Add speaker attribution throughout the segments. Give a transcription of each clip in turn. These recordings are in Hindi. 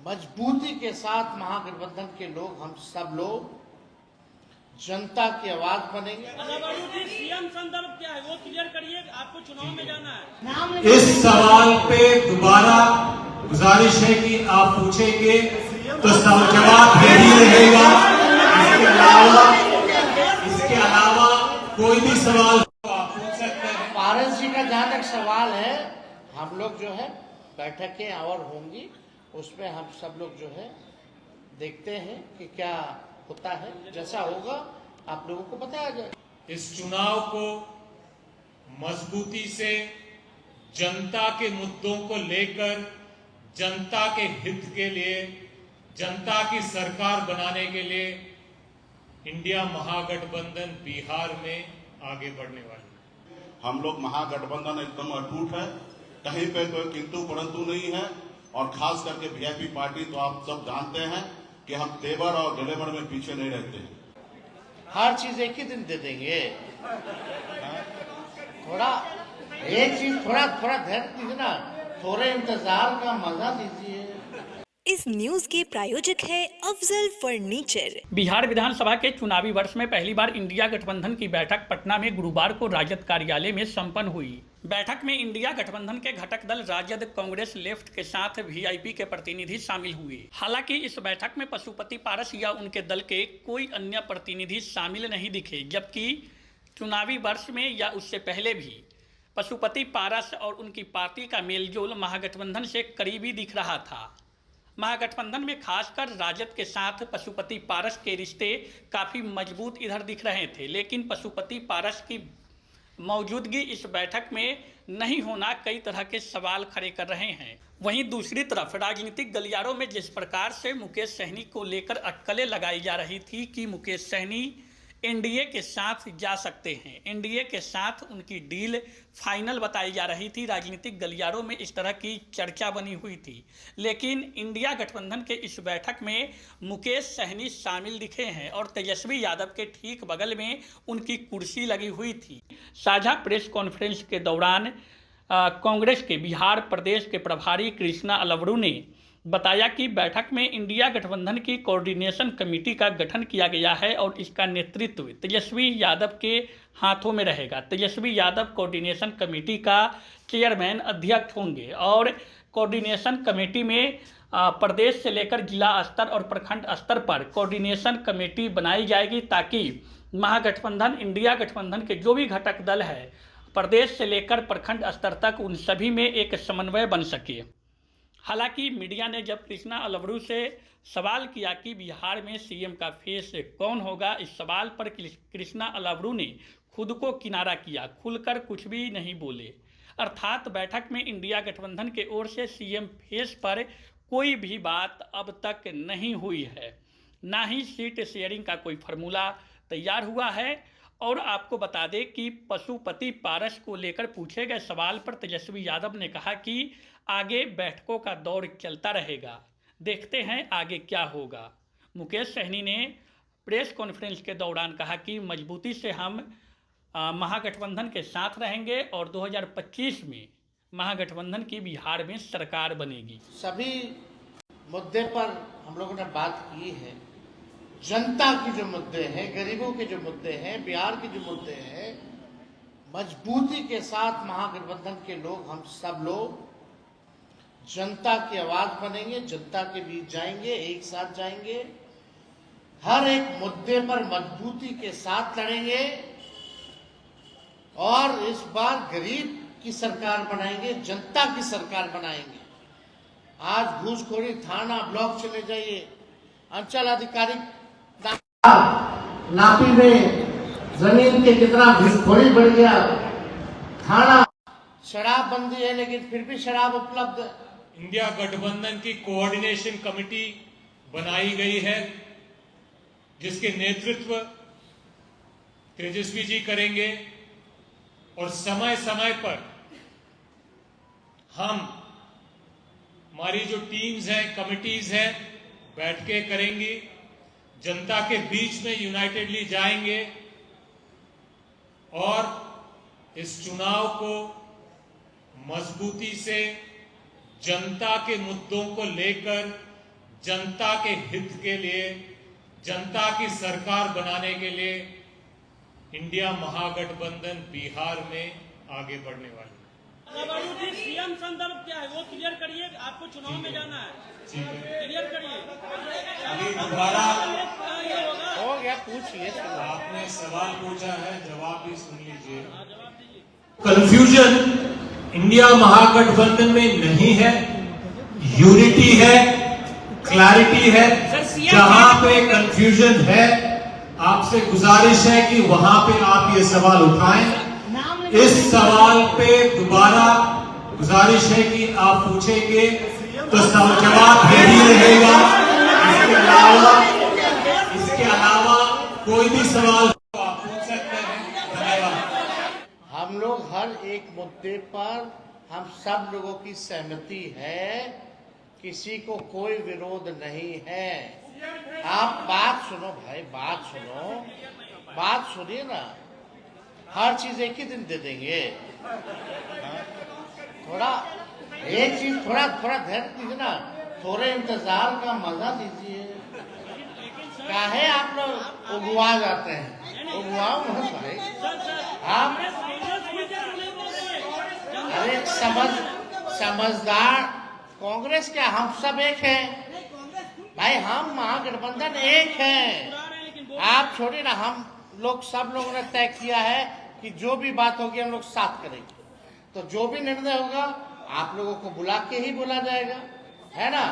Speaker 1: मजबूती के साथ महागठबंधन के लोग, हम सब लोग जनता की आवाज बनेंगे।
Speaker 2: सीएम संदर्भ क्या है वो क्लियर करिए, आपको चुनाव में जाना है।
Speaker 3: इस सवाल पे दोबारा गुजारिश है कि आप पूछेंगे तो जवाब यही रहेगा। इसके अलावा कोई भी सवाल आप पूछ सकते हैं।
Speaker 1: पारस जी का जहाँ तक सवाल है, हम लोग जो है बैठकें और होंगी, उसमें हम सब लोग जो है देखते हैं कि क्या होता है। जैसा होगा आप लोगों को बताया जाए।
Speaker 3: इस चुनाव को मजबूती से जनता के मुद्दों को लेकर, जनता के हित के लिए, जनता की सरकार बनाने के लिए इंडिया महागठबंधन बिहार में आगे बढ़ने वाली है।
Speaker 4: हम लोग महागठबंधन एकदम अटूट है, कहीं पे कोई किंतु परंतु नहीं है। और खास करके वीआईपी पार्टी तो आप सब जानते हैं कि हम तेवर और गलेवर में पीछे नहीं रहते हैं।
Speaker 1: हर चीज एक ही दिन दे देंगे। थोड़ा एक चीज थोड़ा धैर्य दीजिए ना, थोड़े इंतजार का मजा दीजिए।
Speaker 5: इस न्यूज के प्रायोजक है अफजल फर्नीचर।
Speaker 2: बिहार विधानसभा के चुनावी वर्ष में पहली बार इंडिया गठबंधन की बैठक पटना में गुरुवार को राजद कार्यालय में संपन्न हुई। बैठक में इंडिया गठबंधन के घटक दल राजद, कांग्रेस, लेफ्ट के साथ वीआईपी के प्रतिनिधि शामिल हुए। हालांकि इस बैठक में पशुपति पारस या उनके दल के कोई अन्य प्रतिनिधि शामिल नहीं दिखे, जबकि चुनावी वर्ष में या उससे पहले भी पशुपति पारस और उनकी पार्टी का मेलजोल महागठबंधन से करीबी दिख रहा था। महागठबंधन में खासकर राजद के साथ पशुपति पारस के रिश्ते काफ़ी मजबूत इधर दिख रहे थे, लेकिन पशुपति पारस की मौजूदगी इस बैठक में नहीं होना कई तरह के सवाल खड़े कर रहे हैं। वहीं दूसरी तरफ राजनीतिक गलियारों में जिस प्रकार से मुकेश सहनी को लेकर अटकलें लगाई जा रही थी कि मुकेश सहनी एनडीए के साथ जा सकते हैं, एनडीए के साथ उनकी डील फाइनल बताई जा रही थी। राजनीतिक गलियारों में इस तरह की चर्चा बनी हुई थी, लेकिन इंडिया गठबंधन के इस बैठक में मुकेश सहनी शामिल दिखे हैं और तेजस्वी यादव के ठीक बगल में उनकी कुर्सी लगी हुई थी। साझा प्रेस कॉन्फ्रेंस के दौरान कांग्रेस के बिहार प्रदेश के प्रभारी कृष्णा अलवरू ने बताया कि बैठक में इंडिया गठबंधन की कोऑर्डिनेशन कमेटी का गठन किया गया है और इसका नेतृत्व तेजस्वी यादव के हाथों में रहेगा। तेजस्वी यादव कोऑर्डिनेशन कमेटी का चेयरमैन अध्यक्ष होंगे और कोऑर्डिनेशन कमेटी में प्रदेश से लेकर जिला स्तर और प्रखंड स्तर पर कोऑर्डिनेशन कमेटी बनाई जाएगी, ताकि महागठबंधन, इंडिया गठबंधन के जो भी घटक दल है प्रदेश से लेकर प्रखंड स्तर तक, उन सभी में एक समन्वय बन सके। हालांकि मीडिया ने जब कृष्णा अलवरू से सवाल किया कि बिहार में सीएम का फेस कौन होगा, इस सवाल पर कृष्णा अलवरू ने खुद को किनारा किया, खुलकर कुछ भी नहीं बोले। अर्थात बैठक में इंडिया गठबंधन के ओर से सीएम फेस पर कोई भी बात अब तक नहीं हुई है, ना ही सीट शेयरिंग का कोई फार्मूला तैयार हुआ है। और आपको बता दें कि पशुपति पारस को लेकर पूछे गए सवाल पर तेजस्वी यादव ने कहा कि आगे बैठकों का दौर चलता रहेगा, देखते हैं आगे क्या होगा। मुकेश सहनी ने प्रेस कॉन्फ्रेंस के दौरान कहा कि मजबूती से हम महागठबंधन के साथ रहेंगे और 2025 में महागठबंधन की बिहार में सरकार बनेगी।
Speaker 1: सभी मुद्दे पर हम लोगों ने बात की है। जनता के जो मुद्दे हैं, गरीबों के जो मुद्दे हैं, बिहार के जो मुद्दे हैं, मजबूती के साथ महागठबंधन के लोग, हम सब लोग जनता की आवाज बनेंगे, जनता के बीच जाएंगे, एक साथ जाएंगे, हर एक मुद्दे पर मजबूती के साथ लड़ेंगे और इस बार गरीब की सरकार बनाएंगे, जनता की सरकार बनाएंगे। आज घूसखोरी थाना ब्लॉक चले जाइए, अंचल अधिकारी नापी में जमीन के कितना घूसखोरी बढ़ गया, थाना शराब बंदी है लेकिन फिर भी शराब उपलब्ध है।
Speaker 3: इंडिया गठबंधन की कोऑर्डिनेशन कमेटी बनाई गई है, जिसके नेतृत्व तेजस्वी जी करेंगे और समय समय पर हमारी जो टीम्स हैं, कमिटीज हैं, बैठकें करेंगी, जनता के बीच में यूनाइटेडली जाएंगे और इस चुनाव को मजबूती से जनता के मुद्दों को लेकर, जनता के हित के लिए, जनता की सरकार बनाने के लिए इंडिया महागठबंधन बिहार में आगे बढ़ने वाली है।
Speaker 6: सीएम संदर्भ क्या है वो क्लियर करिए, आपको चुनाव में जाना है, क्लियर करिए।
Speaker 3: अभी दोबारा
Speaker 1: हो गया, पूछिए।
Speaker 3: आपने सवाल पूछा है, जवाब भी सुन लीजिए। कंफ्यूजन इंडिया महागठबंधन में नहीं है, यूनिटी है, क्लैरिटी है। जहां पे कंफ्यूजन है, आपसे गुजारिश है कि वहां पे आप ये सवाल उठाएं। इस सवाल पे दोबारा गुजारिश है कि आप पूछेंगे तो जवाब यही रहेगा। इसके अलावा कोई भी सवाल आप पूछ सकते हैं। धन्यवाद।
Speaker 1: हम लोग हर एक मुद्दे पर हम सब लोगों की सहमति है, किसी को कोई विरोध नहीं है। आप बात सुनो भाई, बात सुनिए ना। हर चीज एक ही दिन दे देंगे। थोड़ा एक चीज थोड़ा धैर्य दीजिए ना, थोड़े इंतजार का मजा लीजिए। काहे आप लोग उगवा जाते हैं? उगवाओ मत भाई। आप अरे समझदार कांग्रेस क्या, हम सब एक हैं भाई, हम महागठबंधन एक हैं। आप छोड़िए ना, हम लोग सब लोगों ने तय किया है कि जो भी बात होगी हम लोग साथ करेंगे। तो जो भी निर्णय होगा आप लोगों को बुला के ही बोला जाएगा, है ना?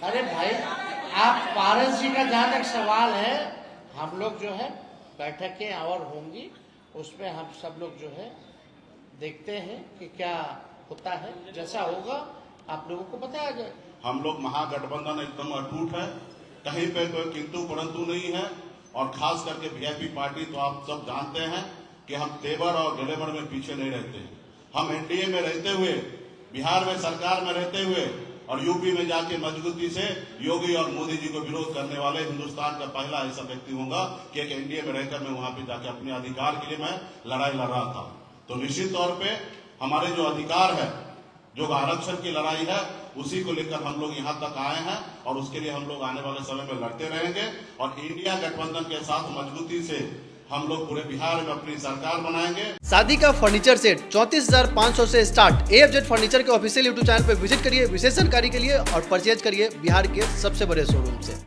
Speaker 1: अरे भाई, आप पारस जी का जहां तक सवाल है, हम लोग जो है बैठकें और होंगी, उसमें हम सब लोग जो है देखते हैं कि क्या होता है। जैसा होगा आप लोगों को बताया जाए।
Speaker 4: हम लोग महागठबंधन एकदम अटूट है, कहीं पे कोई किंतु परंतु नहीं है। और खास करके वीआईपी पार्टी तो आप सब जानते हैं कि हम तेवर और गलेवर में पीछे नहीं रहते हैं। हम एनडीए में रहते हुए, बिहार में सरकार में रहते हुए और यूपी में जाके मजबूती से योगी और मोदी जी को विरोध करने वाले हिंदुस्तान का पहला ऐसा व्यक्ति होगा कि एक एनडीए में रहकर मैं वहां पे जाके अपने अधिकार के लिए मैं लड़ाई लड़ रहा था। तो निश्चित तौर पे हमारे जो अधिकार है, जो आरक्षण की लड़ाई है, उसी को लेकर हम लोग यहाँ तक आए हैं और उसके लिए हम लोग आने वाले समय में लड़ते रहेंगे। और इंडिया गठबंधन के साथ मजबूती से हम लोग पूरे बिहार में अपनी सरकार बनाएंगे।
Speaker 7: शादी का फर्नीचर सेट 34,500 से स्टार्ट। AFZ फर्नीचर के ऑफिशियल यूट्यूब चैनल पर विजिट करिए विशेष जानकारी के लिए और परचेज करिए बिहार के सबसे बड़े शोरूम से।